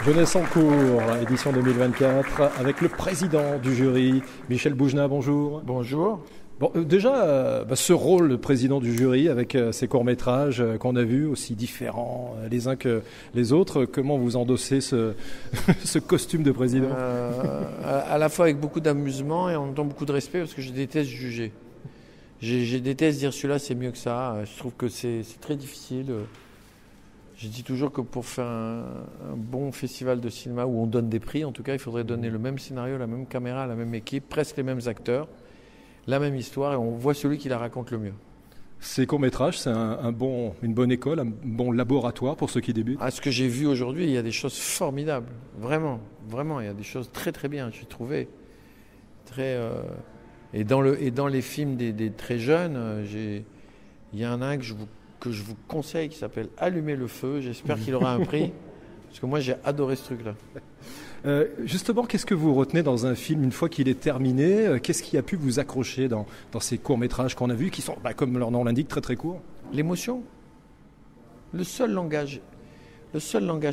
Jeunesse en cours, édition 2024, avec le président du jury, Michel Boujna, bonjour. Bonjour. Bon, déjà, ce rôle de président du jury avec ces courts-métrages qu'on a vus, aussi différents les uns que les autres, comment vous endossez ce costume de président? À la fois avec beaucoup d'amusement et en même temps beaucoup de respect parce que je déteste juger. Je déteste dire celui-là c'est mieux que ça. Je trouve que c'est très difficile. Je dis toujours que pour faire un bon festival de cinéma où on donne des prix, en tout cas, il faudrait donner le même scénario, la même caméra, la même équipe, presque les mêmes acteurs, la même histoire, et on voit celui qui la raconte le mieux. Ces courts-métrages, c'est une bonne école, un bon laboratoire pour ceux qui débutent? À ce que j'ai vu aujourd'hui, il y a des choses formidables. Vraiment, vraiment, il y a des choses très très bien, j'ai trouvé. Et dans les films des très jeunes, il y en a un que je vous conseille qui s'appelle Allumer le feu. J'espère qu'il aura un prix, parce que moi j'ai adoré ce truc-là. Justement, qu'est-ce que vous retenez dans un film une fois qu'il est terminé? Qu'est-ce qui a pu vous accrocher dans ces courts-métrages qu'on a vus, qui sont, comme leur nom l'indique, très très courts? L'émotion. Le seul langage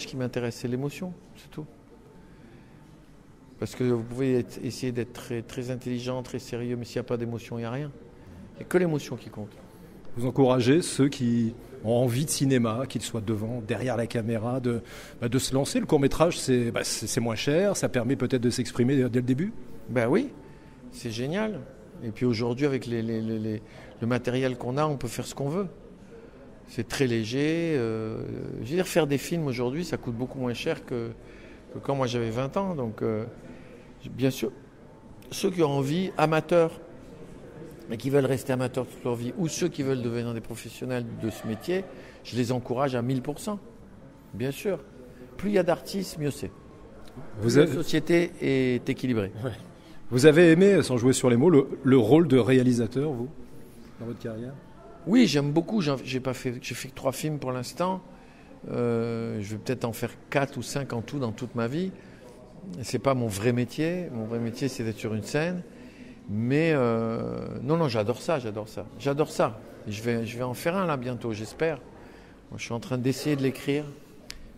qui m'intéresse, c'est l'émotion, c'est tout. Parce que vous pouvez essayer d'être très, très intelligent, très sérieux, mais s'il n'y a pas d'émotion, il n'y a rien. Il n'y a que l'émotion qui compte. Vous encouragez ceux qui ont envie de cinéma, qu'ils soient devant, derrière la caméra, de se lancer. Le court-métrage, c'est moins cher, ça permet peut-être de s'exprimer dès le début? Ben oui, c'est génial. Et puis aujourd'hui, avec le matériel qu'on a, on peut faire ce qu'on veut. C'est très léger. Je veux dire, faire des films aujourd'hui, ça coûte beaucoup moins cher que quand moi j'avais 20 ans. Donc, bien sûr, ceux qui ont envie, amateurs, mais qui veulent rester amateurs toute leur vie, ou ceux qui veulent devenir des professionnels de ce métier, je les encourage à 1000%. Bien sûr. Plus il y a d'artistes, mieux c'est. La société est équilibrée. Ouais. Vous avez aimé, sans jouer sur les mots, le rôle de réalisateur, vous, dans votre carrière? Oui, j'aime beaucoup. J'ai fait que 3 films pour l'instant. Je vais peut-être en faire 4 ou 5 en tout dans toute ma vie. C'est pas mon vrai métier. Mon vrai métier, c'est d'être sur une scène. Mais non, j'adore ça. Je vais en faire un là bientôt, j'espère. Moi, je suis en train d'essayer de l'écrire,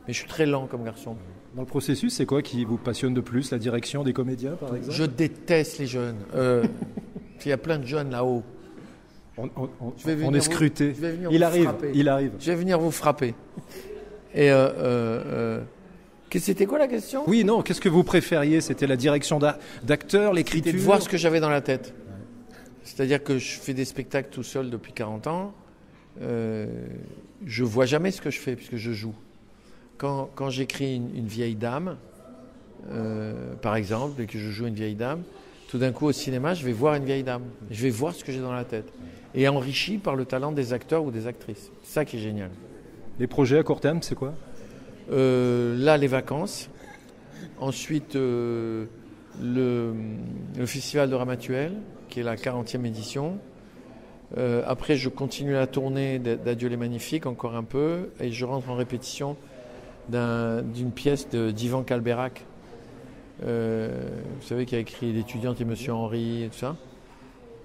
mais je suis très lent comme garçon. Dans le processus, c'est quoi qui vous passionne de plus? La direction des comédiens, par exemple? Je déteste les jeunes. Il y a plein de jeunes là-haut. On est scruté. Il arrive. Je vais venir vous frapper. Et c'était quoi la question? Oui, non, qu'est-ce que vous préfériez? C'était la direction d'acteur, l'écriture? C'était de voir ce que j'avais dans la tête. C'est-à-dire que je fais des spectacles tout seul depuis 40 ans. Je vois jamais ce que je fais puisque je joue. Quand j'écris une vieille dame, par exemple, et que je joue une vieille dame, tout d'un coup au cinéma, je vais voir une vieille dame. Je vais voir ce que j'ai dans la tête. Et enrichi par le talent des acteurs ou des actrices. C'est ça qui est génial. Les projets à court terme, c'est quoi? Là, les vacances. Ensuite, le Festival de Ramatuelle, qui est la 40e édition. Après, je continue la tournée d'Adieu les Magnifiques, encore un peu. Et je rentre en répétition d'une pièce d'Ivan Calberac. Vous savez, qui a écrit L'étudiante et Monsieur Henri et tout ça.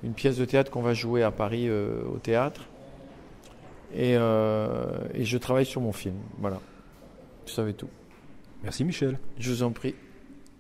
Une pièce de théâtre qu'on va jouer à Paris au théâtre. Et je travaille sur mon film. Voilà. Vous savez tout. Merci Michel. Je vous en prie.